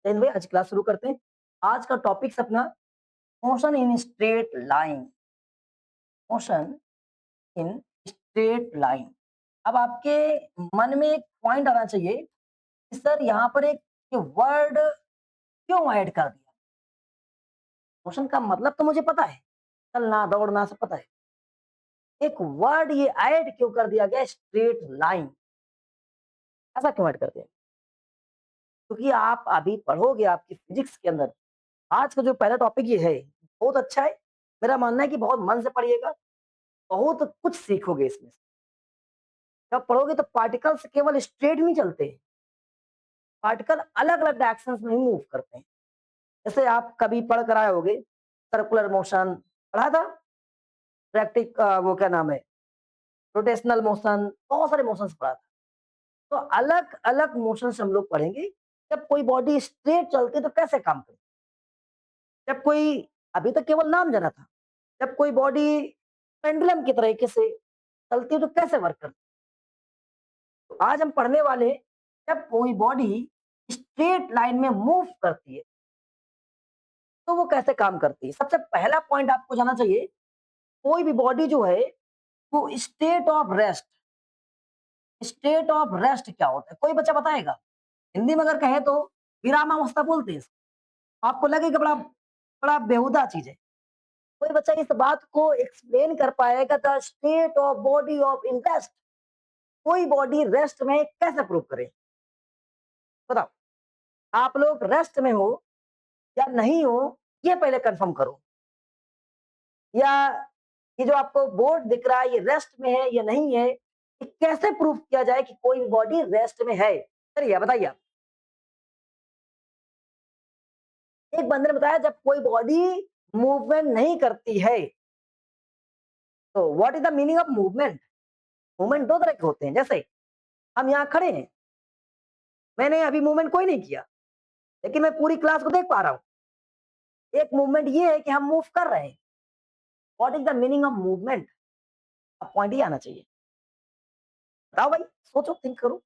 चलिए भाई आज क्लास शुरू करते हैं। आज का टॉपिक अपना motion in straight line. Motion in straight line. अब आपके मन में एक पॉइंट आना चाहिए कि सर यहाँ पर एक वर्ड क्यों ऐड कर दिया। मोशन का मतलब तो मुझे पता है, चलना दौड़ना सब पता है। एक वर्ड ये ऐड क्यों कर दिया गया स्ट्रेट लाइन, ऐसा क्यों ऐड कर दिया? क्योंकि आप अभी पढ़ोगे आपकी फिजिक्स के अंदर आज का जो पहला टॉपिक ये है बहुत अच्छा है। मेरा मानना है कि बहुत मन से पढ़िएगा, बहुत कुछ सीखोगे इसमें से। जब पढ़ोगे तो पार्टिकल्स केवल स्ट्रेट नहीं चलते, पार्टिकल अलग अलग डायरेक्शंस में मूव करते हैं। जैसे आप कभी पढ़ कर आए होगे सर्कुलर मोशन पढ़ा था, प्रैक्टिक वो क्या नाम है, रोटेशनल मोशन, बहुत सारे मोशंस पढ़ा था। तो अलग अलग मोशंस हम लोग पढ़ेंगे। जब कोई बॉडी स्ट्रेट चलती है तो कैसे काम करती है, जब कोई अभी तक केवल नाम जाना था, जब कोई बॉडी पेंडुलम की तरीके से चलती है तो कैसे वर्क करती है। तो आज हम पढ़ने वाले जब कोई बॉडी स्ट्रेट लाइन में मूव करती है तो वो कैसे काम करती है। सबसे पहला पॉइंट आपको जाना चाहिए, कोई भी बॉडी जो है वो state of rest, state of rest क्या होता है कोई बच्चा बताएगा? हिंदी में अगर कहे तो विरामावस्था बोलते हैं इसको। आपको लगेगा बड़ा बड़ा बेहुदा चीज है। कोई बच्चा इस बात को एक्सप्लेन कर पाएगा the state of body of in rest, कोई बॉडी रेस्ट में कैसे प्रूव करे? बताओ, आप लोग रेस्ट में हो या नहीं हो ये पहले कंफर्म करो। या ये जो आपको बोर्ड दिख रहा है ये रेस्ट में है या नहीं है, ये कैसे प्रूफ किया जाए कि कोई बॉडी रेस्ट में है? चलिए बताइए आप। एक बंदे ने बताया जब कोई बॉडी मूवमेंट नहीं करती है तो what is the meaning of movement. Movement दो तरह के होते हैं। जैसे हम यहाँ खड़े हैं, मैंने अभी मूवमेंट कोई नहीं किया लेकिन मैं पूरी क्लास को देख पा रहा हूँ। एक मूवमेंट ये है कि हम मूव कर रहे हैं। What is the meaning of movement? अब पॉइंट ही आना चाहिए। बताओ भाई, सोचो, थिंक करो।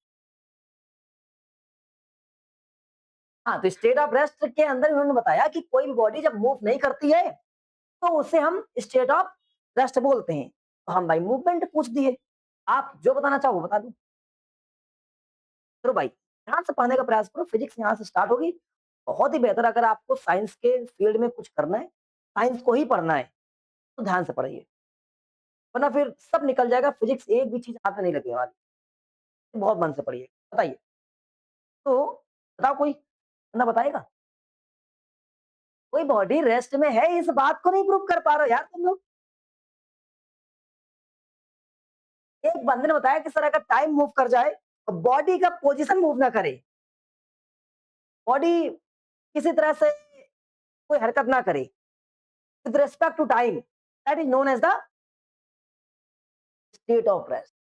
हाँ, तो स्टेट ऑफ रेस्ट के अंदर उन्होंने बताया कि कोई भी बॉडी जब मूव नहीं करती है तो उसे हम स्टेट ऑफ रेस्ट बोलते हैं। तो हम भाई मूवमेंट पूछ दिए, आप जो बताना चाहो वो बता दो। चलो भाई ध्यान से पढ़ने का प्रयास करो, फिजिक्स यहाँ से स्टार्ट होगी। बहुत ही बेहतर अगर आपको साइंस के फील्ड में कुछ करना है, साइंस को ही पढ़ना है तो ध्यान से पढ़िए, वरना फिर सब निकल जाएगा, फिजिक्स एक भी चीज हाथ में नहीं लगने वाली। बहुत मन से पढ़िए। बताइए तो, बताओ कोई बंदा बताएगा? कोई बॉडी रेस्ट में है इस बात को नहीं प्रूव कर पा रहे हो यार तुम लोग। एक बंदे ने बताया कि सर अगर टाइम मूव कर जाए तो बॉडी का पोजीशन मूव ना करे, बॉडी किसी तरह से कोई हरकत ना करे with respect to time, that is known as the state of rest.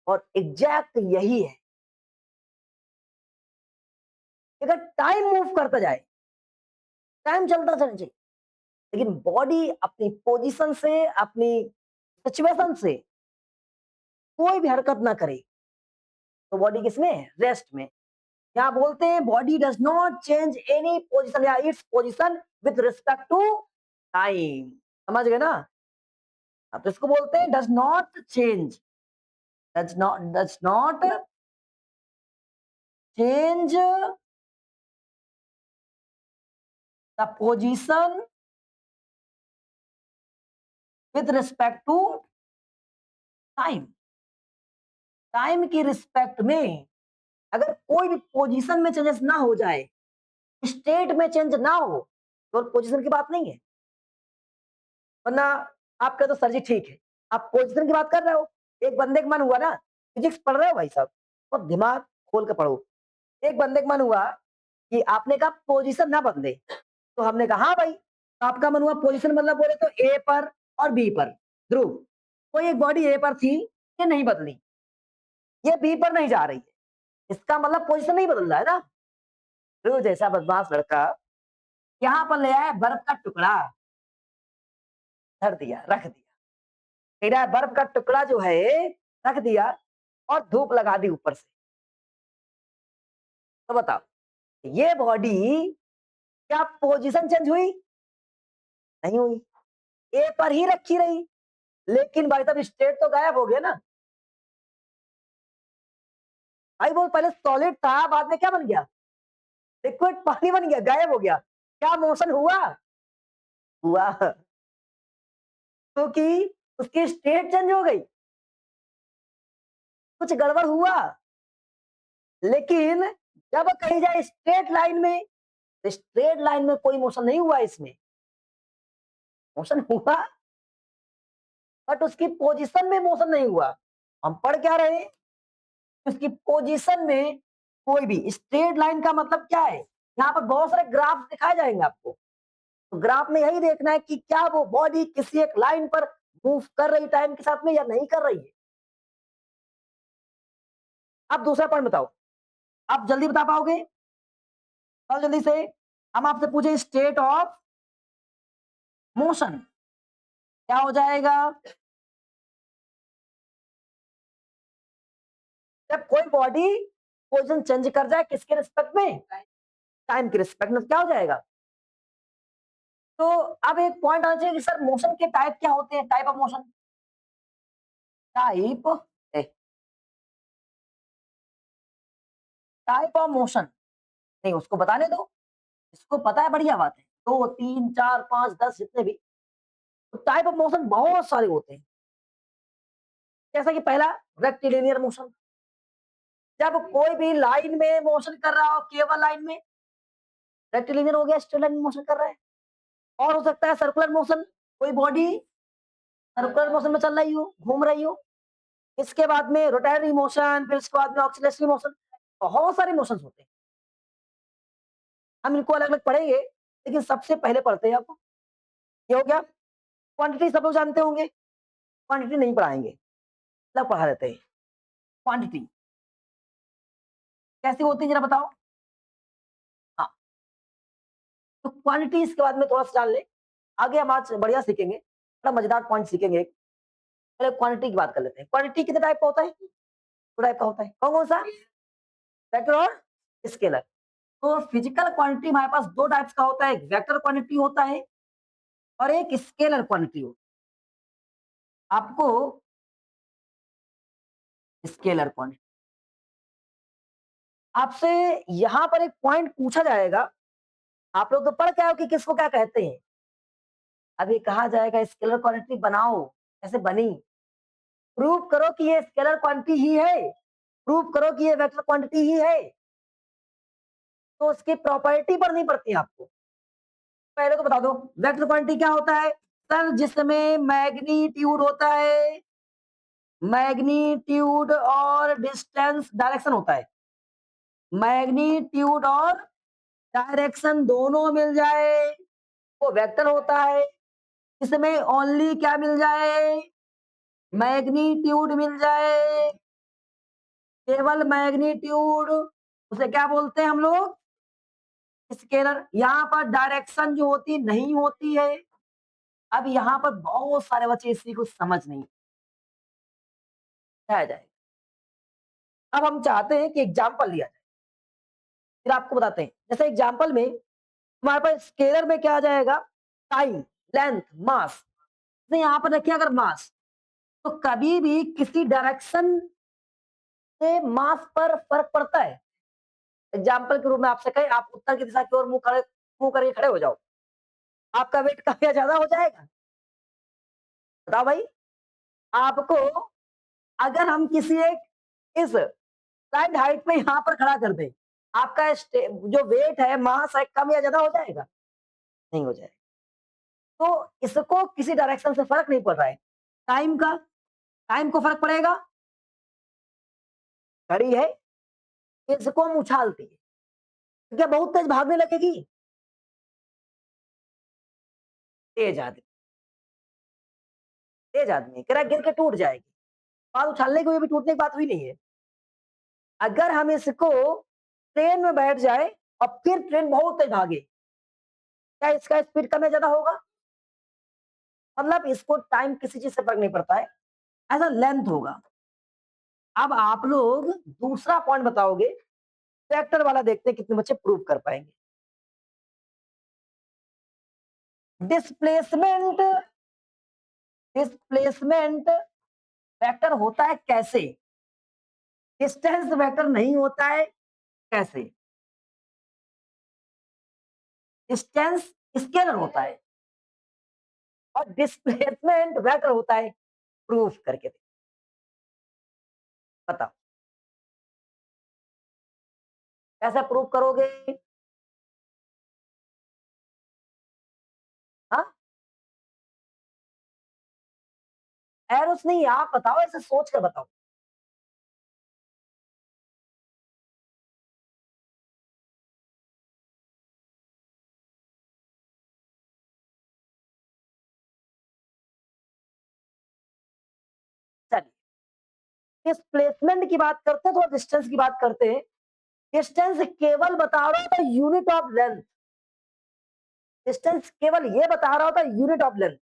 और एग्जैक्ट यही है, अगर टाइम मूव करता जाए, टाइम चलता चलना चाहिए लेकिन बॉडी अपनी पोजीशन से, अपनी सिचुएशन से कोई भी हरकत ना करे तो बॉडी किसमें है? रेस्ट में। यहाँ बोलते हैं body does not change any position या its position with respect to time. समझ गए ना? अब तो इसको बोलते हैं does not change, does not change the position with respect to time. Time की रिस्पेक्ट में अगर कोई भी पोजीशन में चेंजेस ना हो जाए, स्टेट में चेंज ना हो तो पोजीशन की बात नहीं है। वरना आप कहे तो सर जी ठीक है, आप पोजीशन की बात कर रहे हो। एक बंदे का मन हुआ ना, फिजिक्स पढ़ रहे हो भाई साहब, और दिमाग खोल के पढ़ो। एक बंदे का मन हुआ कि आपने कहा पोजीशन ना बदले, तो हमने कहा हाँ भाई, तो आपका मन हुआ पोजीशन मतलब बोले तो ए पर और बी पर। ध्रुव, कोई एक बॉडी ए पर थी, ये नहीं बदली, ये बी पर नहीं जा रही है, इसका मतलब पोजीशन नहीं बदल रहा है ना। ध्रुव जैसा बदमाश लड़का यहाँ पर ले आया बर्फ का टुकड़ा, धर दिया, रख दिया। कह है बर्फ का टुकड़ा जो है रख दिया और धूप लगा दी ऊपर से। तो बताओ, ये बॉडी क्या पोजीशन चेंज हुई? नहीं हुई। ए पर ही रखी रही, लेकिन भाई साहब स्टेट तो गायब हो गया ना। भाई वो पहले सॉलिड था, बाद में क्या बन गया? लिक्विड पानी बन गया, गायब हो गया। क्या मोशन हुआ? हुआ, क्योंकि उसकी स्टेट चेंज हो गई, कुछ गड़बड़ हुआ। लेकिन जब कहीं जाए स्ट्रेट लाइन में, स्ट्रेट लाइन में कोई मोशन नहीं हुआ, इसमें मोशन हुआ, बट उसकी पोजीशन में मोशन नहीं हुआ। हम पढ़ क्या रहे? उसकी पोजीशन में कोई भी स्ट्रेट लाइन का मतलब क्या है? यहाँ पर बहुत सारे ग्राफ दिखाए जाएंगे आपको। तो ग्राफ में यही देखना है कि क्या वो बॉडी किसी एक लाइन पर मूव कर रही टाइम के साथ में या नहीं कर रही है। अब दूसरा पॉइंट बताओ, आप जल्दी बता पाओगे? और जल्दी से हम आपसे पूछे स्टेट ऑफ मोशन, क्या हो जाएगा? जब कोई बॉडी पोजीशन चेंज कर जाए, किसके रिस्पेक्ट में? टाइम के रिस्पेक्ट में, क्या हो जाएगा? तो अब एक पॉइंट आना चाहिए कि सर मोशन के टाइप क्या होते हैं? Type of motion, type type of motion, नहीं उसको बताने दो, इसको पता है, बढ़िया बात है। दो तीन चार पांच 10 जितने भी, तो टाइप ऑफ मोशन बहुत सारे होते हैं। जैसा कि पहला रेक्टिलिनियर मोशन, जब कोई भी लाइन में मोशन कर रहा हो, केवल लाइन में, रेक्टिलिनियर हो गया, स्ट्रेट लाइन में मोशन कर रहा है। और हो सकता है सर्कुलर मोशन, कोई बॉडी सर्कुलर मोशन में चल रही हो, घूम रही हो। इसके बाद में रोटरी मोशन, फिर इसके बाद में ऑक्सीलरी मोशन, बहुत सारे मोशंस होते हैं। हम इनको अलग अलग पढ़ेंगे, लेकिन सबसे पहले पढ़ते हैं आपको, ये हो गया क्वांटिटी। सब लोग जानते होंगे, क्वांटिटी नहीं पढ़ाएंगे, अलग पढ़ा देते हैं। क्वांटिटी कैसी होती है जरा बताओ? हाँ, तो क्वांटिटी इसके बाद में थोड़ा सा जान ले, आगे हम आज बढ़िया सीखेंगे, बड़ा मजेदार पॉइंट सीखेंगे। पहले क्वांटिटी की बात कर लेते हैं। क्वांटिटी कितने टाइप का होता है? दो टाइप का होता है। कौन कौन सा? वेक्टर और स्केलर। तो फिजिकल क्वांटिटी हमारे पास दो टाइप्स का होता है, एक वेक्टर क्वांटिटी होता है और एक स्केलर क्वांटिटी होता है। आपको स्केलर क्वांटिटी, आपसे यहां पर एक पॉइंट पूछा जाएगा, आप लोग तो पढ़ के आओ कि किसको क्या कहते हैं। अभी कहा जाएगा स्केलर क्वांटिटी बनाओ, कैसे बनी? प्रूव करो कि ये स्केलर क्वांटिटी ही है, प्रूव करो कि ये वेक्टर क्वांटिटी ही है। तो उसकी प्रॉपर्टी पढ़नी पड़ती है आपको। पहले तो बता दो वेक्टर क्वांटिटी क्या होता है? सर जिसमें मैग्नीट्यूड होता है, मैग्नीट्यूड और डिस्टेंस डायरेक्शन होता है, मैग्नीट्यूड और डायरेक्शन दोनों मिल जाए वो वेक्टर होता है। इसमें ओनली क्या मिल जाए? मैग्नीट्यूड मिल जाए, केवल मैग्नीट्यूड, उसे क्या बोलते हैं हम लोग? स्केलर। यहाँ पर डायरेक्शन जो होती नहीं होती है। अब यहाँ पर बहुत सारे बच्चे इसी को समझ नहीं आ जाए। अब हम चाहते हैं कि एग्जाम्पल लिया जाए, फिर आपको बताते हैं। जैसे एग्जाम्पल में हमारे पास स्केलर में क्या आ जाएगा? टाइम, लेंथ, मास। यहाँ पर देखिए अगर मास, तो कभी भी किसी डायरेक्शन से मास पर फर्क पड़ता है। एग्जाम्पल के रूप में आपसे कहें, आप उत्तर की दिशा की ओर मुंह करके खड़े हो जाओ, आपका वेट कम या ज्यादा हो जाएगा? बताओ भाई। आपको अगर हम किसी एक इस साइड हाइट में यहाँ पर खड़ा कर दें, आपका जो वेट है, मास है, कम या ज्यादा हो जाएगा? नहीं हो जाएगा। तो इसको किसी डायरेक्शन से फर्क नहीं पड़ रहा है। टाइम का, टाइम को फर्क पड़ेगा, घड़ी है, इसको हम उछालती है, क्या बहुत तेज भागने लगेगी? तेज आदमी, तेज आदमी कह रहा गिर के टूट जाएगी, बात उछालने की हुई, अभी टूटने की बात हुई नहीं है। अगर हम इसको ट्रेन में बैठ जाए और फिर ट्रेन बहुत तेज भागे, क्या इसका स्पीड कम या ज्यादा होगा? मतलब इसको टाइम किसी चीज से फर्क नहीं पड़ता है, ऐसा लेंथ होगा। अब आप लोग दूसरा पॉइंट बताओगे, वेक्टर वाला, देखते हैं कितने बच्चे प्रूव कर पाएंगे। डिस्प्लेसमेंट डिस्प्लेसमेंट वेक्टर होता है कैसे? डिस्टेंस वेक्टर नहीं होता है कैसे? डिस्टेंस स्केलर होता है और डिस्प्लेसमेंट वेक्टर होता है। प्रूफ करके बताओ कैसे प्रूव करोगे? हाँ, एरोस नहीं, आप बताओ, ऐसे सोच कर बताओ। चलिए, डिस्प्लेसमेंट की बात करते हैं तो डिस्टेंस की बात करते हैं। डिस्टेंस केवल बता रहा होता है यूनिट ऑफ लेंथ। डिस्टेंस केवल ये बता रहा होता है यूनिट ऑफ लेंथ,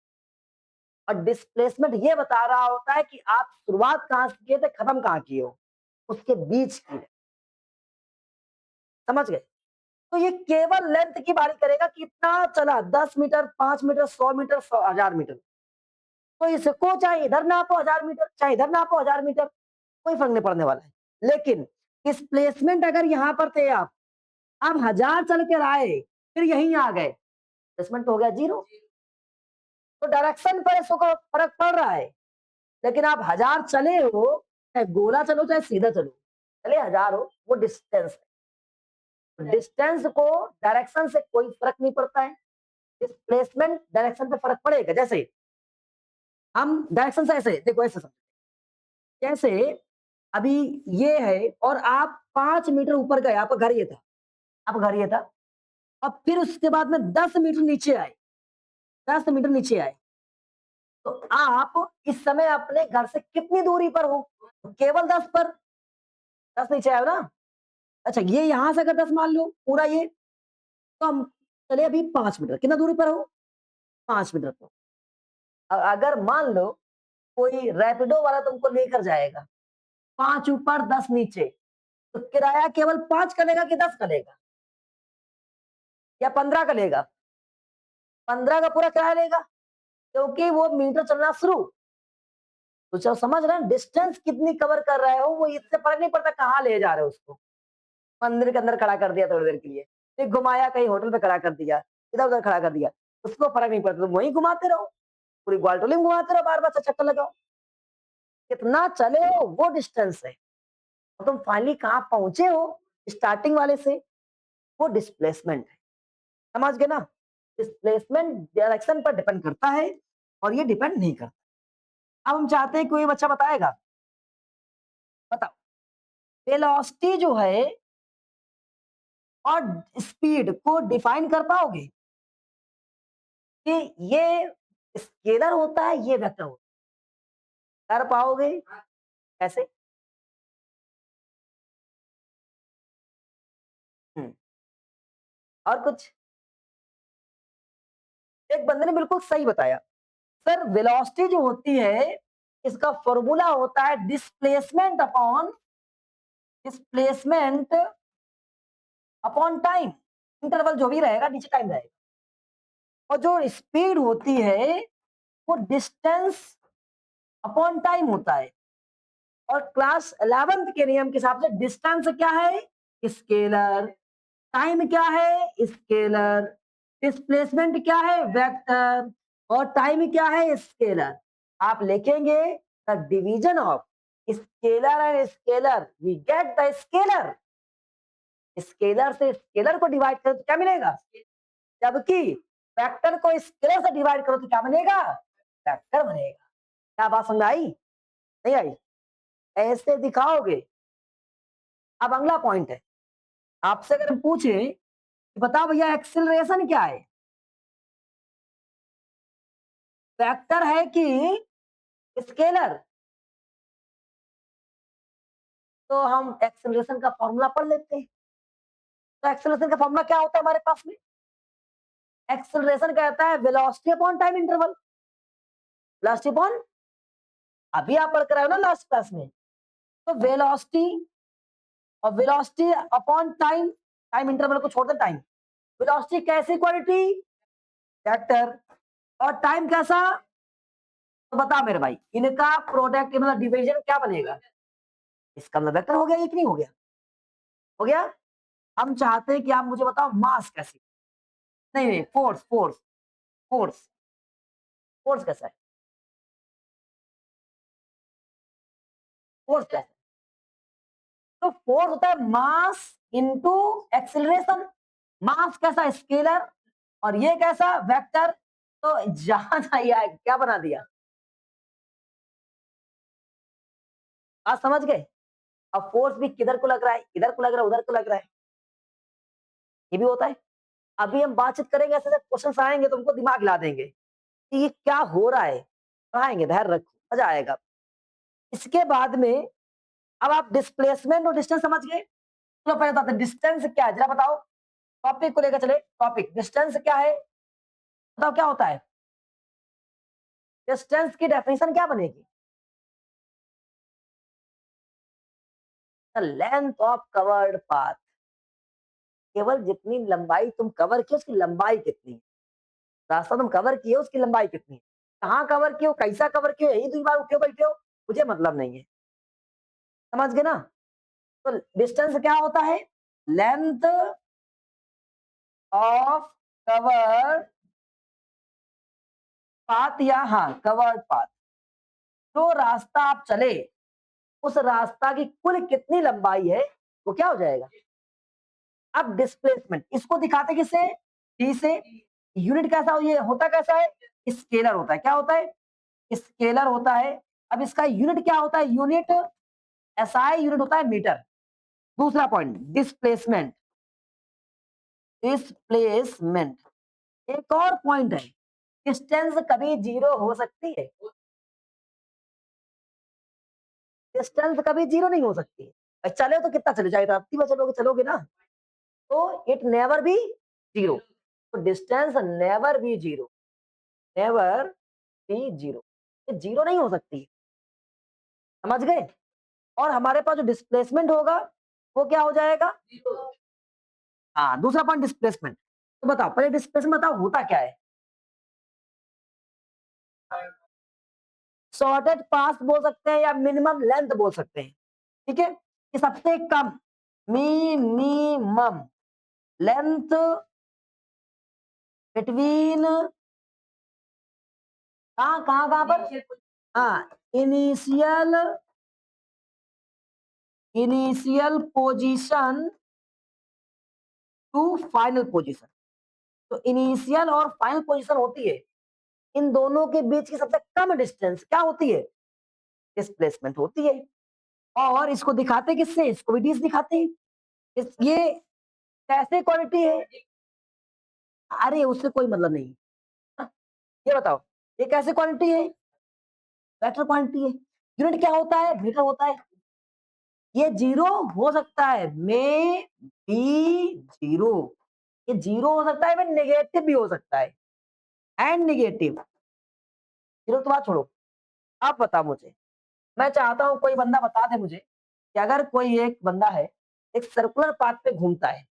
और डिस्प्लेसमेंट ये बता रहा होता है कि आप शुरुआत कहां से किए थे, खत्म कहां किए हो, उसके बीच की। समझ गए? तो ये केवल लेंथ की बारी करेगा, कितना चला, 10 मीटर, 5 मीटर, 100 मीटर, 1000 मीटर। तो इसको चाहे इधर नापो 1000 मीटर, चाहे इधर नापो 1000 मीटर, कोई फर्क नहीं पड़ने वाला है। लेकिन डिस्प्लेसमेंट अगर यहाँ पर थे आप 1000 चल कर आए, फिर यहीं आ गए, डिस्प्लेसमेंट तो हो गया 0। तो डायरेक्शन पर इसको फर्क पड़ रहा है। लेकिन आप 1000 चले हो, चाहे गोला चलो चाहे सीधा चलो, चले 1000 हो, वो डिस्टेंस है। डिस्टेंस को डायरेक्शन से कोई फर्क नहीं पड़ता है। डिस्प्लेसमेंट डायरेक्शन पे फर्क पड़ेगा। जैसे हम डायरेक्शन से ऐसे देखो, ऐसे समझो, जैसे अभी ये है और आप 5 मीटर ऊपर गए, आपका घर ये था, आपका घर ये था, अब फिर उसके बाद में 10 मीटर नीचे आए, 10 मीटर नीचे आए, तो आप इस समय अपने घर से कितनी दूरी पर हो? केवल 10 पर, 10 नीचे आए हो ना। अच्छा, ये यहां से अगर 10 मान लो पूरा ये, तो हम चले अभी 5 मीटर, कितना दूरी पर हो? 5 मीटर पर। अगर मान लो कोई रैपिडो वाला तुमको लेकर जाएगा, 5 ऊपर 10 नीचे, तो किराया केवल 5 का लेगा कि 10 का लेगा, या 15 का लेगा? 15 का पूरा किराया लेगा, क्योंकि वो मीटर चलना शुरू। तो चलो समझ रहे हैं, डिस्टेंस कितनी कवर कर रहे हो, वो इससे फर्क नहीं पड़ता कहाँ ले जा रहे हो उसको। मंदिर के अंदर खड़ा कर दिया थोड़ी देर के लिए, फिर घुमाया कहीं होटल पे खड़ा कर दिया, इधर उधर खड़ा कर दिया, उसको फर्क नहीं पड़ता, तुम वहीं घुमाते रहो, पूरी ग्वालटोली में घुमाते रहो, बार बार चक्कर लगाओ। कितना चले हो वो डिस्टेंस है, और तुम फाइनली कहाँ पहुंचे हो स्टार्टिंग वाले से, वो डिस्प्लेसमेंट है। समझ गए ना? डिस्प्लेसमेंट डायरेक्शन पर डिपेंड करता है, और ये डिपेंड नहीं करता। अब हम चाहते हैं कोई बच्चा बताएगा, बताओ, वेलोसिटी जो है और स्पीड को डिफाइन कर पाओगे कि ये स्केलर होता है, ये वेक्टर होता है, कर पाओगे? कैसे? हम्म, और कुछ? एक बंदे ने बिल्कुल सही बताया, सर वेलोसिटी जो होती है, इसका फॉर्मूला होता है डिस्प्लेसमेंट अपॉन टाइम। इंटरवल जो भी रहेगा नीचे टाइम रहेगा, और जो स्पीड होती है वो डिस्टेंस अपॉन टाइम होता है। और क्लास 11th के नियम के हिसाब से डिस्टेंस क्या है? स्केलर। टाइम क्या है? स्केलर। डिस्प्लेसमेंट क्या है? वेक्टर। और टाइम क्या है? स्केलर। आप लिखेंगे the division of scalar and scalar, we get the scalar. Scalar से स्केलर को डिवाइड करो तो क्या मिलेगा? जबकि वेक्टर को स्केलर से डिवाइड करो तो क्या बनेगा? वेक्टर बनेगा। क्या बात समझ आई? नहीं आई? ऐसे दिखाओगे। अब अगला पॉइंट है, आपसे अगर हम पूछे कि बताओ भैया एक्सेलरेशन क्या है, वेक्टर है कि स्केलर, तो हम एक्सेलरेशन का फॉर्मूला पढ़ लेते हैं। तो एक्सेलरेशन का फॉर्मूला क्या होता है हमारे पास में? एक्सेलरेशन कहता है velocity upon time interval. Velocity upon, अभी आप पढ़ कर आए हो ना लास्ट क्लास में, तो वेलोसिटी और velocity upon time, time interval को छोड़ दे, टाइम। वेलोसिटी कैसी क्वांटिटी? वेक्टर, और टाइम कैसा, तो बता मेरे भाई, इनका प्रोडक्ट मतलब डिवीजन क्या बनेगा, इसका मतलब वेक्टर हो गया, एक नहीं हो गया, हो गया। हम चाहते हैं कि आप मुझे बताओ मास कैसे, नहीं नहीं, फोर्स फोर्स फोर्स, फोर्स कैसा है, फोर्स कैसा है, तो फोर्स होता है मास इनटू एक्सीलरेशन, मास कैसा स्केलर, और ये कैसा वेक्टर, तो जहां जाइए क्या बना दिया, आप समझ गए। अब फोर्स भी किधर को लग रहा है, इधर को लग रहा है, उधर को लग रहा है, ये भी होता है। अभी हम बातचीत करेंगे, ऐसे क्वेश्चन आएंगे तो हमको दिमाग हिला देंगे कि ये क्या हो रहा है, पढ़ाएंगे, धैर्य रखो, मजा आएगा। इसके बाद में अब आप डिस्प्लेसमेंट और डिस्टेंस समझ गए, चलो पहले बताते हैं डिस्टेंस क्या है, जरा बताओ, टॉपिक को लेकर चले, टॉपिक डिस्टेंस क्या है, बताओ क्या होता है, डिस्टेंस की डेफिनेशन क्या बनेगी, the length of covered path, केवल जितनी लंबाई तुम कवर की उसकी लंबाई कितनी है, रास्ता तुम कवर किए उसकी लंबाई कितनी है, कहाँ कवर किए हो, कैसा कवर किए हो, यही 2 बार उठे हो बैठे हो, मुझे मतलब नहीं है, समझ गए ना। तो डिस्टेंस क्या होता है, लेंथ ऑफ कवर्ड पाथ, या हाँ कवर्ड पाथ, जो रास्ता आप चले उस रास्ता की कुल कितनी लंबाई है, वो क्या हो जाएगा। अब डिस्प्लेसमेंट इसको दिखाते किससे, डी से, यूनिट कैसा हो, ये होता कैसा है, स्केलर होता है, क्या होता है, स्केलर होता है। अब इसका यूनिट क्या होता है, यूनिट एसआई यूनिट होता है मीटर। दूसरा पॉइंट डिस्प्लेसमेंट, डिस्प्लेसमेंट एक और पॉइंट है, डिस्टेंस कभी जीरो हो सकती है, डिस्टेंस कभी जीरो नहीं हो सकती है, चले तो कितना चले जाएगा, रात्रि में चलोगे चलोगे ना, तो इट नेवर बी जीरो, तो distance never be zero, never be zero, ये जीरो नहीं हो सकती, समझ गए। और हमारे पास जो डिस्प्लेसमेंट होगा वो क्या हो जाएगा, हाँ दूसरा पॉइंट डिस्प्लेसमेंट, तो बताओ पहले डिस्प्लेसमेंट बताओ होता क्या है, शॉर्टेज पास बोल सकते हैं या मिनिमम लेंथ बोल सकते हैं, ठीक है, कि सबसे कम मिनिमम लेंथ बिटवीन, कहाँ पर, हाँ initial, initial position to final position, तो इनिशियल और फाइनल पोजीशन होती है, इन दोनों के बीच की सबसे कम डिस्टेंस क्या होती है, डिस्प्लेसमेंट होती है। और इसको दिखाते किससे, इसको भी डी से दिखाते हैं, ये कैसे क्वालिटी है, अरे उससे कोई मतलब नहीं, हाँ, ये बताओ ये कैसे क्वालिटी है, बेटर क्वालिटी है, यूनिट क्या होता है, मीटर होता है, ये जीरो हो सकता है, मे बी जीरो, ये जीरो हो सकता है, में नेगेटिव भी हो सकता है, एंड नेगेटिव, जीरो तो बात छोड़ो, आप बताओ मुझे, मैं चाहता हूं कोई बंदा बता दे मुझे कि अगर कोई एक बंदा है एक सर्कुलर पाथ पे घूमता है,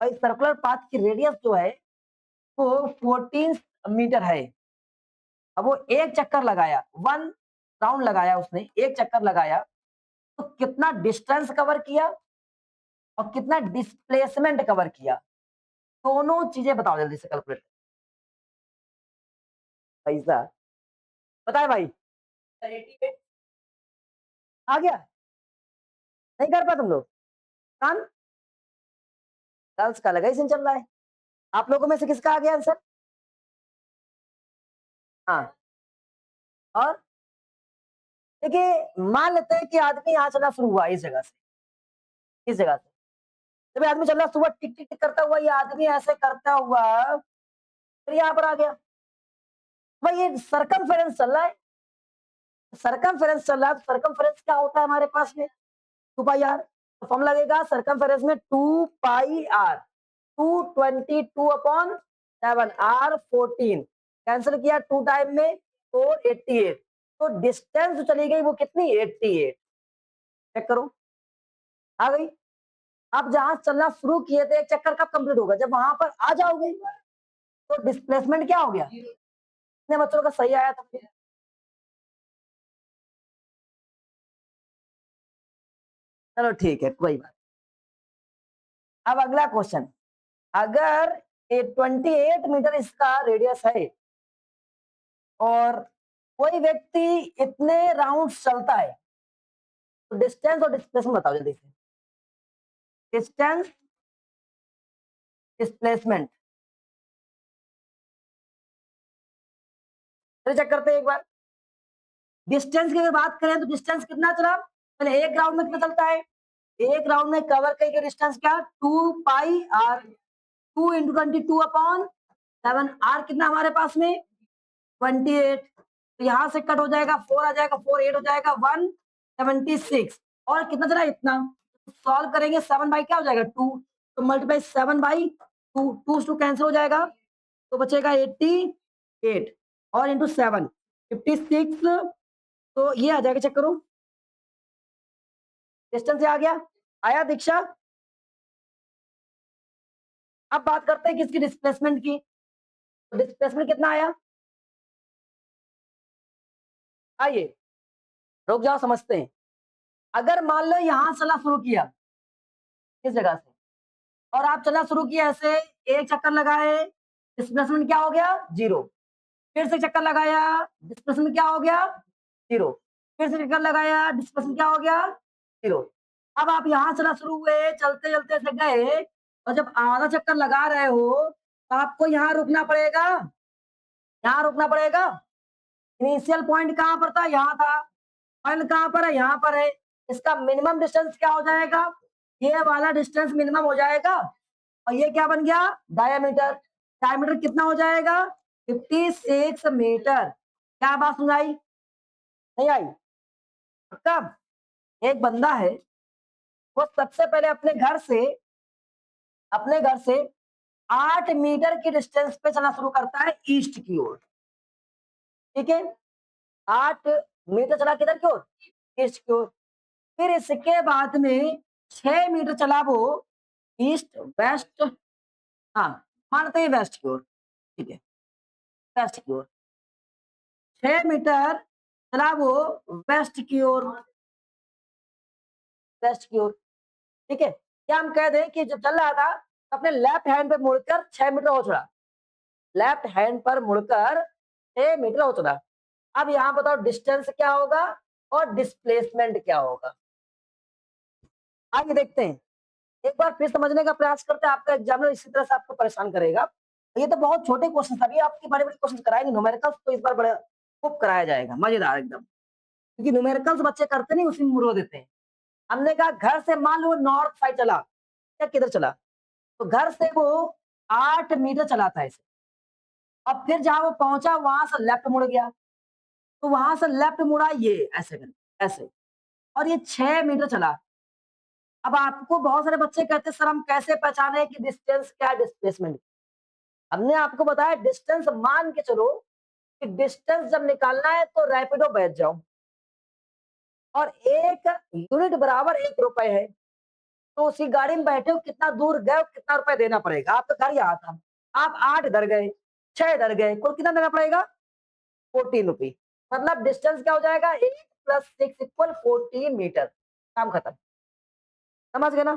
और इस सर्कुलर पाथ की रेडियस जो है वो 14 मीटर है, अब वो एक चक्कर लगाया, 1 राउंड लगाया, उसने एक चक्कर लगाया, तो कितना डिस्टेंस कवर किया और कितना डिस्प्लेसमेंट कवर किया, दोनों चीजें बताओ जल्दी से कैलकुलेट, पैसा पता है भाई, आ गया, नहीं कर पाए तुम लोग, कान गर्ल्स का लगा ही सीन चल रहा है, आप लोगों में से किसका आ गया आंसर, हाँ, और देखिए मान लेते हैं कि आदमी यहाँ चलना शुरू हुआ इस जगह से, इस जगह से, जब ये आदमी चल रहा सुबह टिक टिक टिक करता हुआ, ये आदमी ऐसे करता हुआ फिर यहाँ पर आ गया, भाई ये सरकमफेरेंस चल रहा है, सरकमफेरेंस चल रहा है, तो सरकमफेरेंस क्या होता है हमारे पास में, 2 पाई आर, तो फॉर्म लगेगा सरकमफेरेंस में 2 पाई आर, 222/7, R14 कैंसिल किया 2 टाइम में 488, तो डिस्टेंस जो चली गई वो कितनी, 88, चेक करो, आ गई। आप जहां चलना शुरू किए थे एक चक्कर कब कंप्लीट होगा, जब वहां पर आ जाओगे, तो डिस्प्लेसमेंट क्या हो गया? कितने बच्चों का सही आया था? चलो ठीक है, कोई बात। अब अगला क्वेश्चन, अगर 28 मीटर इसका रेडियस है और कोई व्यक्ति इतने राउंड चलता है, तो डिस्टेंस और डिस्प्लेसमेंट बताओ जल्दी से। डिस्टेंस, डिस्प्लेसमेंट, चलिए चेक करते हैं एक बार। डिस्टेंस की अगर बात करें तो डिस्टेंस कितना चला? पहले एक राउंड में कितना चलता है? एक राउंड में कवर करके डिस्टेंस क्या? 2 पाई आर, 2 × 22/7। आर कितना हमारे पास में? 28। तो यहाँ से कट हो जाएगा, 4 आ जाएगा, 4 8 हो जाएगा, 176। और कितना चला? इतना। सॉल्व करेंगे, 7 बाई क्या हो जाएगा? 2। तो मल्टीप्लाई 7/2, 2 से 2 कैंसिल हो जाएगा, तो बचेगा 88 और इंटू 7 56। तो ये आ जाएगा, चेक करो डिस्टेंस आ गया, आया दीक्षा? अब बात करते हैं किसकी? डिस्प्लेसमेंट की। तो डिस्प्लेसमेंट कितना आया? आइए रुक जाओ, समझते हैं। अगर मान लो यहां चला शुरू किया इस जगह से, और आप चलना शुरू किया ऐसे, एक चक्कर लगाए, डिस्प्लेसमेंट क्या हो गया? 0। फिर से चक्कर लगाया, डिस्प्लेसमेंट क्या हो गया? 0। फिर से चक्कर लगाया, डिस्प्लेसमेंट क्या हो गया? 0। अब आप यहां चलना शुरू हुए, चलते चलते ऐसे गए, और जब आधा चक्कर लगा रहे हो तो आपको यहाँ रुकना पड़ेगा, यहाँ रुकना पड़ेगा। इनिशियल पॉइंट कहाँ पर था? यहाँ था। फाइनल कहाँ पर है? यहाँ पर है। इसका मिनिमम डिस्टेंस क्या हो जाएगा? ये वाला डिस्टेंस मिनिमम हो जाएगा, और ये क्या बन गया? डायामीटर। डायामीटर कितना हो जाएगा? 56 मीटर। क्या बात सुनाई? नहीं आई? कब एक बंदा है, वो सबसे पहले अपने घर से 8 मीटर की डिस्टेंस पे चलना शुरू करता है ईस्ट की ओर। ठीक है, 8 मीटर चला किधर की ओर? ईस्ट की ओर। फिर इसके बाद में 6 मीटर चला वो ईस्ट वेस्ट, हाँ मानते हैं वेस्ट की ओर। ठीक है, वेस्ट की ओर 6 मीटर चला वो वेस्ट की ओर, वेस्ट की ओर। ठीक है, क्या हम कह दें कि जब चल रहा था तो अपने लेफ्ट हैंड पे मुड़कर 6 मीटर हो चला, लेफ्ट हैंड पर मुड़कर 6 मीटर हो चला। अब यहाँ बताओ डिस्टेंस क्या होगा और डिस्प्लेसमेंट क्या होगा? आगे देखते हैं, एक बार फिर समझने का प्रयास करते हैं। आपका एग्जामिनर इसी तरह से आपको परेशान करेगा। ये तो बहुत छोटे क्वेश्चन, अभी आपके बड़े बड़े क्वेश्चन कराएंगे न्यूमेरिकल्स, तो इस बार बड़ा खूब कराया जाएगा, मजेदार एकदम। क्योंकि न्यूमेरिकल्स बच्चे करते नहीं, उसी में मुड़ो देते हैं। हमने कहा घर से मान लो नॉर्थ साइड चला, या किधर चला, तो घर से वो 8 मीटर चला था ऐसे। अब फिर जहां वो पहुंचा वहां से लेफ्ट मुड़ गया, तो वहां से लेफ्ट मुड़ा ये ऐसे करके, ऐसे, और ये 6 मीटर चला। अब आपको बहुत सारे बच्चे कहते हैं सर हम कैसे पहचाने कि डिस्टेंस क्या है, डिस्प्लेसमेंट? हमने आपको बताया डिस्टेंस मान के चलो कि डिस्टेंस जब निकालना है तो रैपिडो बैठ जाओ, और 1 यूनिट बराबर 1 रुपए है। तो उसी गाड़ी में बैठे हो, कितना दूर गए, कितना रुपए देना पड़ेगा? आपका घर यहाँ था, आप 8 इधर गए, 6 इधर गए, कुल कितना देना पड़ेगा? 14 रुपी। मतलब डिस्टेंस क्या हो जाएगा? 8 + 6 = 14 मीटर। काम खत्म। समझ गए ना?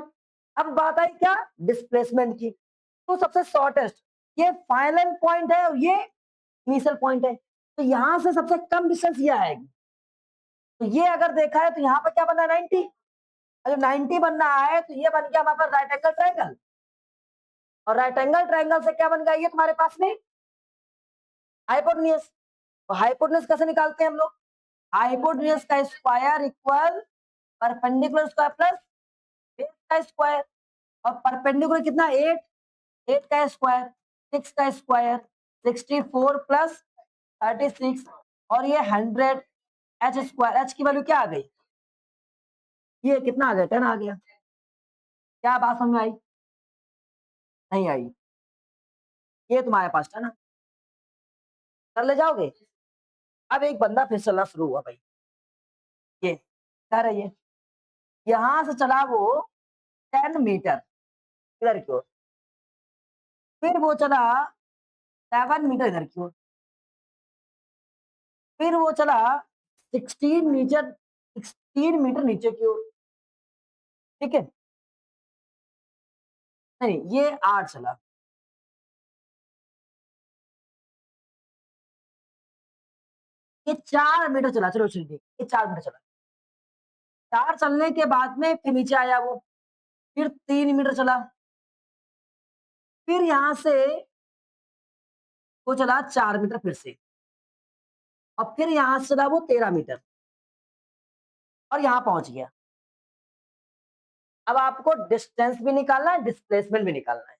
अब बात आई क्या? डिस्प्लेसमेंट की। तो सबसे शॉर्टेस्ट, ये फाइनल पॉइंट है और ये इनिशियल पॉइंट है, तो यहां से सबसे कम डिस्टेंस ये आएगी। तो ये अगर देखा है तो यहाँ पर क्या बनना है? 90। अगर 90 बनना है तो ये बन गया हमारे पास राइट एंगल ट्रायंगल, और राइट एंगल ट्रायंगल से क्या बन गया? ये तुम्हारे पास में हाइपोटेन्यूज। तो हाइपोटेन्यूज कैसे निकालते हैं हम लोग? हाइपोटेन्यूज का square equal perpendicular square plus base का स्क्वायर। और परपेंडिकुलर कितना? 8, 8 का स्क्वायर, 6 का स्क्वायर, 64 + 36, और ये 100 एच स्क्वायर। एच की वैल्यू क्या आ गई? ये कितना आ गया? 10 आ गया। क्या बात समझ में आई? नहीं आई? ये तुम्हारे पास था ना, कर ले जाओगे। अब एक बंदा फिर चलना शुरू हुआ भाई, ये कह रही है यहां से चला वो 10 मीटर इधर की ओर, फिर वो चला 7 मीटर इधर की ओर। फिर वो चला 16 मीटर नीचे की ओर, ठीक है? नहीं, ये 8 चला। ये 4 मीटर चला, चलो ठीक है, ये 4 मीटर चला। 4 चलने के बाद में फिर नीचे आया वो, फिर 3 मीटर चला। फिर यहाँ से वो चला 4 मीटर फिर से, और फिर यहाँ से चला वो 13 मीटर और यहाँ पहुँच गया। अब आपको डिस्टेंस भी निकालना है, डिस्प्लेसमेंट भी निकालना है।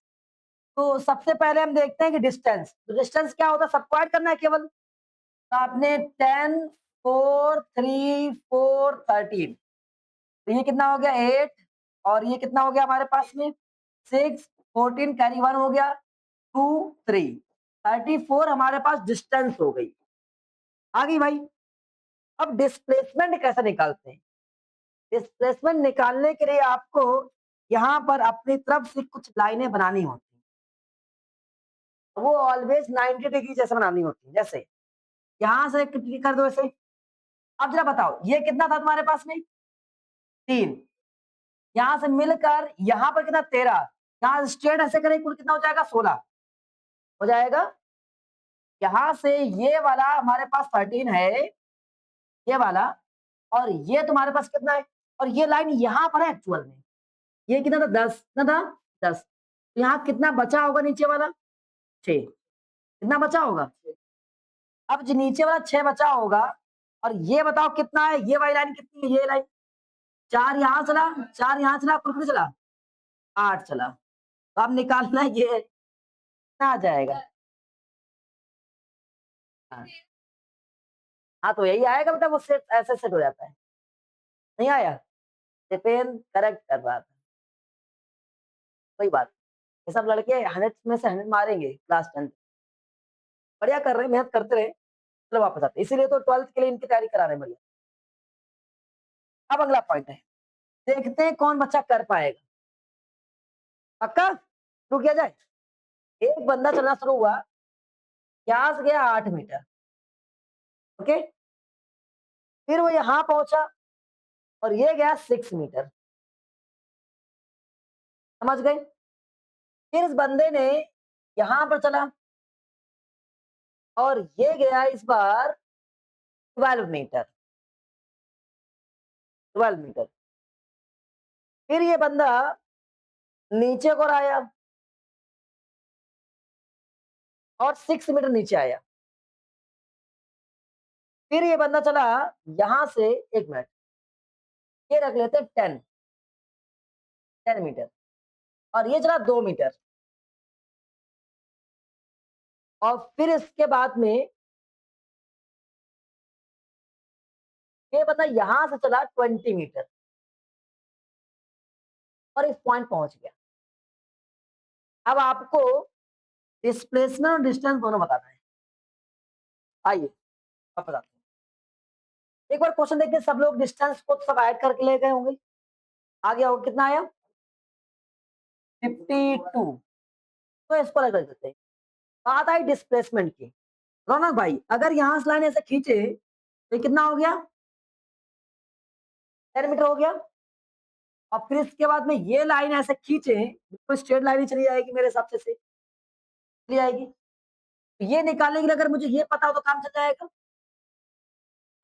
तो सबसे पहले हम देखते हैं कि डिस्टेंस, तो डिस्टेंस क्या होता है, सबको ऐड करना है केवल। तो आपने 10, 4, 3, 4, 13, तो ये कितना हो गया 8, और ये कितना हो गया हमारे पास में 6, 14 कैरी 1 हो गया, 2, 3, 34 हमारे पास डिस्टेंस हो गई। आ गई भाई। अब डिस्प्लेसमेंट कैसे निकालते हैं? डिस्प्लेसमेंट निकालने के लिए आपको यहाँ पर अपनी तरफ से कुछ लाइनें बनानी होती हैं। वो ऑलवेज 90 डिग्री जैसे बनानी होती है। जैसे यहाँ से कितनी कर दो ऐसे। अब जरा बताओ, ये कितना था तुम्हारे पास में 3, यहाँ से मिलकर यहाँ पर कितना 13, यहाँ स्ट्रेट ऐसे करें कुल कितना हो जाएगा 16 हो जाएगा। यहाँ से ये वाला हमारे पास 13 है, ये वाला, और ये तुम्हारे पास कितना है, और ये लाइन यहाँ पर है एक्चुअल में। ये कितना था 10, कितना था 10, तो यहाँ कितना बचा होगा नीचे वाला 6, कितना बचा होगा। अब जो नीचे वाला 6 बचा होगा, और ये बताओ कितना है, ये वाली लाइन कितनी है, ये लाइन 4 यहाँ चला, 4 यहाँ चला, कुल कितना चला 8 चला। तो अब निकालना है ये कितना आ जाएगा। हाँ, हाँ तो यही आएगा बेटा, वो सेट ऐसे सेट हो जाता है। नहीं आया, स्टेफेन करेक्ट कर रहा था, कोई बात नहीं। ये सब लड़के 100 में से 100 मारेंगे क्लास 10, बढ़िया कर रहे हैं, मेहनत करते रहे। चलो वापस आते हैं, इसीलिए तो 12th के लिए इनकी तैयारी करा रहे हैं बढ़िया। अब अगला पॉइंट है, देखते हैं कौन बच्चा कर पाएगा। पक्का शुरू किया जाए। एक बंदा चलना शुरू हुआ, यहाँ से गया 8 मीटर, ओके, फिर वो यहाँ पहुंचा और ये गया 6 मीटर, समझ गए। फिर इस बंदे ने यहाँ पर चला और ये गया इस बार 12 मीटर, 12 मीटर। फिर ये बंदा नीचे को आया और 6 मीटर नीचे आया। फिर ये बंदा चला यहां से, 1 मिनट, ये रख लेते 10 मीटर, और ये चला 2 मीटर, और फिर इसके बाद में ये बंदा यहां से चला 20 मीटर और इस पॉइंट पहुंच गया। अब आपको डिस्प्लेसमेंट और डिस्टेंस दोनों बताना है। आइए आप बताते हैं। एक बार क्वेश्चन देखिए, सब लोग डिस्टेंस को सब ऐड करके ले गए होंगे। आ गया होगा, कितना आया 52, तो इसको अलग कर देते हैं। बात आई डिस्प्लेसमेंट की। रौनक भाई, अगर यहाँ से लाइन ऐसे खींचे तो ये कितना हो गया 10 मीटर हो गया, और फिर इसके बाद में ये लाइन ऐसे खींचे, बिल्कुल स्ट्रेट लाइन ही चली जाएगी मेरे हिसाब से चली जाएगी। तो ये निकालने के लिए अगर मुझे ये पता हो तो काम चल जाएगा।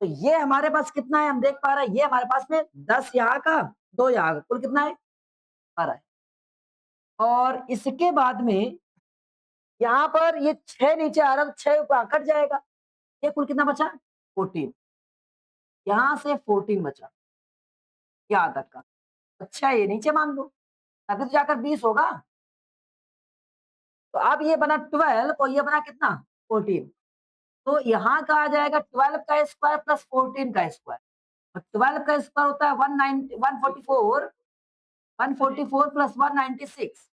तो ये हमारे पास कितना है, हम देख पा रहे हैं, ये हमारे पास में 10 यहाँ का, 2 यहाँ का, कुल कितना है 12 है। और इसके बाद में यहाँ पर ये 6 नीचे आ रहा है, तो 6 ऊपर कट जाएगा, ये कुल कितना बचा 14, यहाँ से 14 बचा यहाँ तक का। अच्छा ये नीचे मान लो, तभी तो जाकर 20 होगा। तो अब ये बना 12 और ये बना कितना 14, तो यहाँ का आ जाएगा 12 का स्क्वायर प्लस 14 का स्क्वायर, और 12 का स्क्वायर होता है 144, 144 प्लस 196,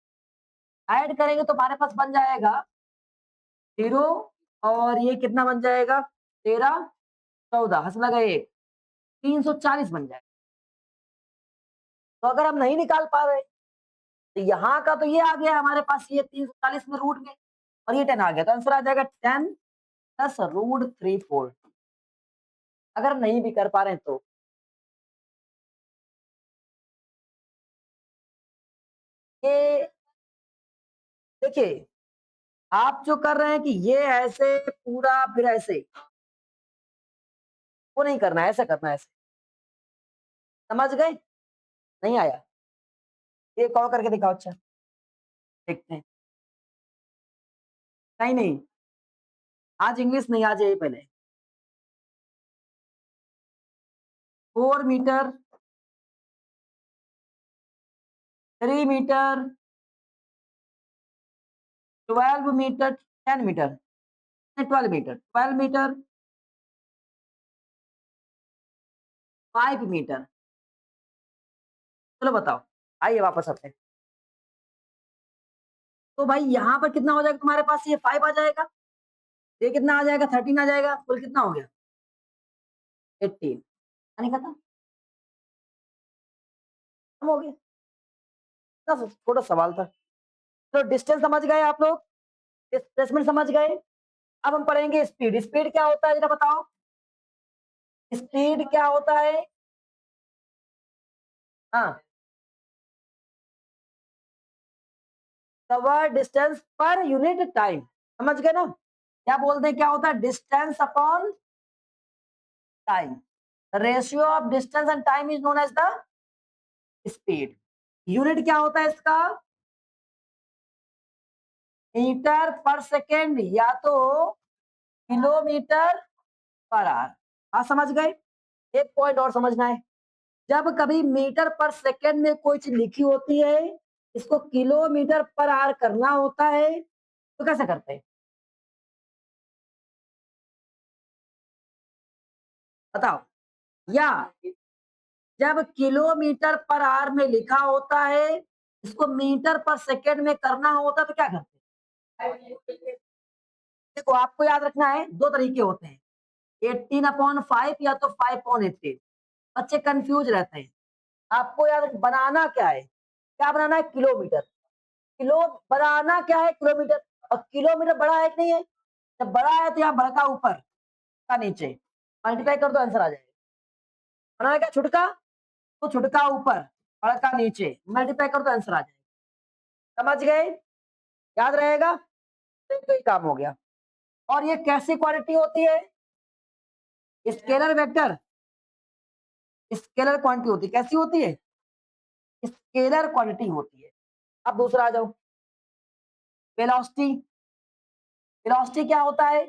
ऐड करेंगे तो हमारे पास बन जाएगा 0, और ये कितना बन जाएगा 13, 14 हंस लगा 1, 340 बन जाएगा। तो अगर हम नहीं निकाल पा रहे तो यहाँ का तो ये आ गया हमारे पास, ये 340 में रूट में, और ये 10 आ गया, तो आंसर आ जाएगा 10 प्लस रूट 3/4। अगर नहीं भी कर पा रहे हैं तो ये देखिए, आप जो कर रहे हैं कि ये ऐसे पूरा फिर ऐसे, वो नहीं करना है, ऐसा करना है ऐसे। समझ गए? नहीं आया? एक और करके दिखाओ। अच्छा, देखते हैं। नहीं, नहीं, आज इंग्लिश नहीं, आज यही पहले। 4 मीटर, 3 मीटर, 12 मीटर, 10 मीटर, नहीं 12 मीटर, 12 मीटर, 5 मीटर। चलो बताओ, आइए वापस आते हैं। तो भाई यहाँ पर कितना हो जाएगा तुम्हारे पास, ये 5 आ जाएगा, ये कितना आ जाएगा, 13 आ जाएगा, कुल कितना हो गया, 18। नहीं खत्म, खत्म हो गया। इतना छोटा सवाल था। तो डिस्टेंस समझ गए आप लोग, डिस्प्लेसमेंट समझ गए। अब हम पढ़ेंगे स्पीड। स्पीड क्या होता है जरा बताओ, स्पीड क्या होता है? हाँ, cover distance per unit time. समझ गए ना? क्या बोलते हैं, क्या होता है, distance upon time. Ratio of distance and time is known as the speed. Unit क्या होता है इसका, मीटर पर सेकेंड या तो किलोमीटर पर आवर। हाँ समझ गए। एक पॉइंट और समझना है, जब कभी मीटर पर सेकेंड में कोई चीज लिखी होती है, इसको किलोमीटर पर आवर करना होता है, तो कैसे करते हैं बताओ? या जब किलोमीटर पर आवर में लिखा होता है, इसको मीटर पर सेकेंड में करना होता है, तो क्या करते हैं? देखो आपको याद रखना है, दो तरीके होते हैं, 18/5 या तो 5/18। बच्चे कंफ्यूज रहते हैं। आपको याद बनाना क्या है, क्या बनाना है, किलोमीटर। किलो बनाना क्या है, किलोमीटर। और किलोमीटर बड़ा है कि नहीं है, जब बड़ा है तो यहाँ बड़का ऊपर का नीचे, मल्टीप्लाई कर दो आंसर आ जाएगा। बनाना क्या, छुटका, तो छुटका ऊपर, बड़का नीचे, मल्टीप्लाई कर दो आंसर आ जाएगा। समझ गए? याद रहेगा, तो ये काम हो गया। और ये कैसी क्वांटिटी होती है, स्केलर वेक्टर, स्केलर क्वांटिटी होती है। कैसी होती है, स्केलर क्वांटिटी होती है। अब दूसरा आ जाओ, वेलोसिटी। वेलोसिटी क्या होता है,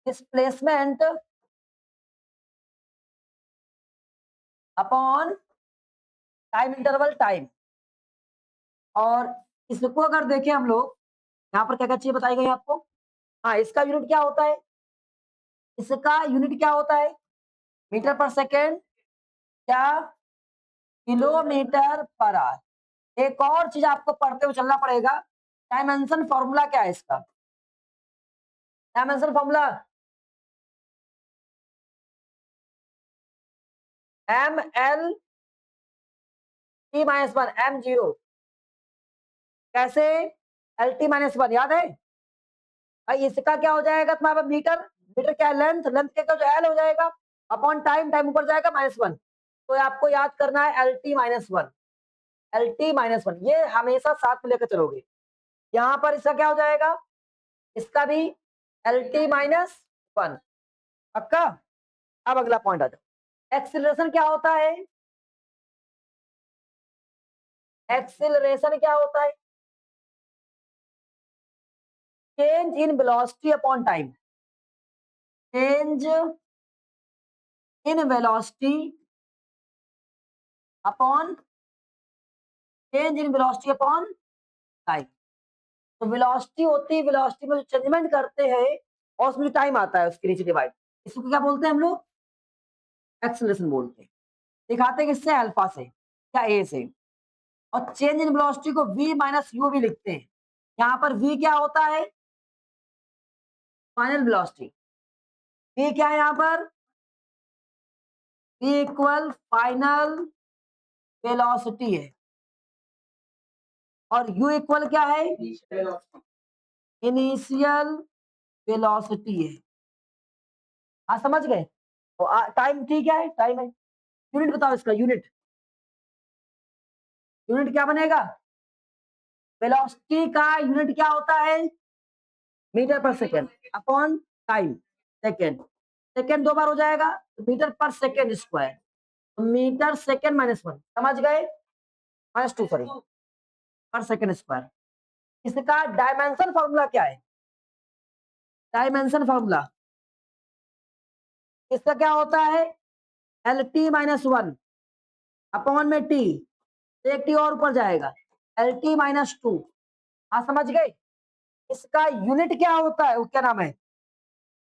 displacement upon time interval time. और इसको अगर देखें हम लोग, यहाँ पर क्या क्या चीज बताई गई आपको। हाँ, इसका यूनिट क्या होता है, इसका यूनिट क्या होता है, मीटर पर सेकेंड या किलोमीटर पर आवर। एक और चीज आपको पढ़ते हुए चलना पड़ेगा, डायमेंशन फॉर्मूला क्या है इसका, dimension formula ML T-1 M0। कैसे, LT-1 याद है भाई, इसका क्या हो जाएगा तुम्हारा, मीटर, मीटर क्या है, लेंथ, लेंथ क्या जो L हो जाएगा, अपॉन टाइम, टाइम ऊपर जाएगा -1। तो आपको याद करना है LT-1, LT-1 ये हमेशा साथ में लेकर चलोगे। यहाँ पर इसका क्या हो जाएगा, इसका भी LT-1। पक्का? अब अगला पॉइंट आ जाओ, एक्सीलरेशन क्या होता है, एक्सीलरेशन क्या होता है, change in velocity upon time, change in velocity upon, change in velocity upon time. तो वेलोसिटी होती है, वेलोसिटी में जो चेंजमेंट करते हैं और उसमें जो टाइम आता है उसके नीचे डिवाइड, इसको क्या बोलते हैं हम लोग, एक्सीलरेशन बोलते हैं। दिखाते हैं किससे, अल्फा से या ए से। और चेंज इन वेलोसिटी को v माइनस यू भी लिखते हैं। यहाँ पर v क्या होता है, फाइनल वेलोसिटी। v क्या है यहाँ पर, v इक्वल फाइनल वेलोसिटी है। और u इक्वल क्या है, इनिशियल वेलोसिटी है। हाँ समझ गए। तो टाइम ठीक है, टाइम है। यूनिट बताओ इसका, यूनिट यूनिट क्या बनेगा, वेलोसिटी का यूनिट क्या होता है, metre per second upon time, second. Second दो बार हो जाएगा तो metre per second square, metre second minus one, समझ गए, minus two sorry, per second square. इसका डायमेंशन फॉर्मूला क्या है, डायमेंशन फॉर्मूला इसका क्या होता है, L T minus one upon में टी, एक टी और ऊपर जाएगा, एल टी माइनस टू। हाँ समझ गए। इसका यूनिट क्या होता है, वो क्या नाम है,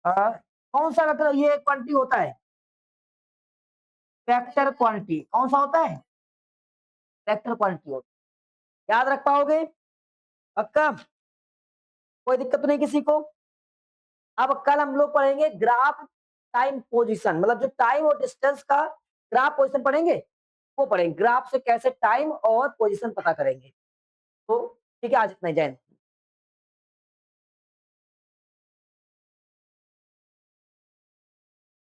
कौन सा वेक्टर, ये क्वांटिटी होता है, वेक्टर क्वांटिटी। कौन सा होता है, वेक्टर क्वांटिटी होता है। याद रख पाओगे पक्का, कोई दिक्कत तो नहीं किसी को। अब कल हम लोग पढ़ेंगे ग्राफ टाइम पोजीशन, मतलब जो टाइम और डिस्टेंस का ग्राफ पोजीशन पढ़ेंगे, वो पढ़ेंगे ग्राफ से कैसे टाइम और पोजीशन पता करेंगे। तो ठीक है, आज इतना ही, जय हिंद।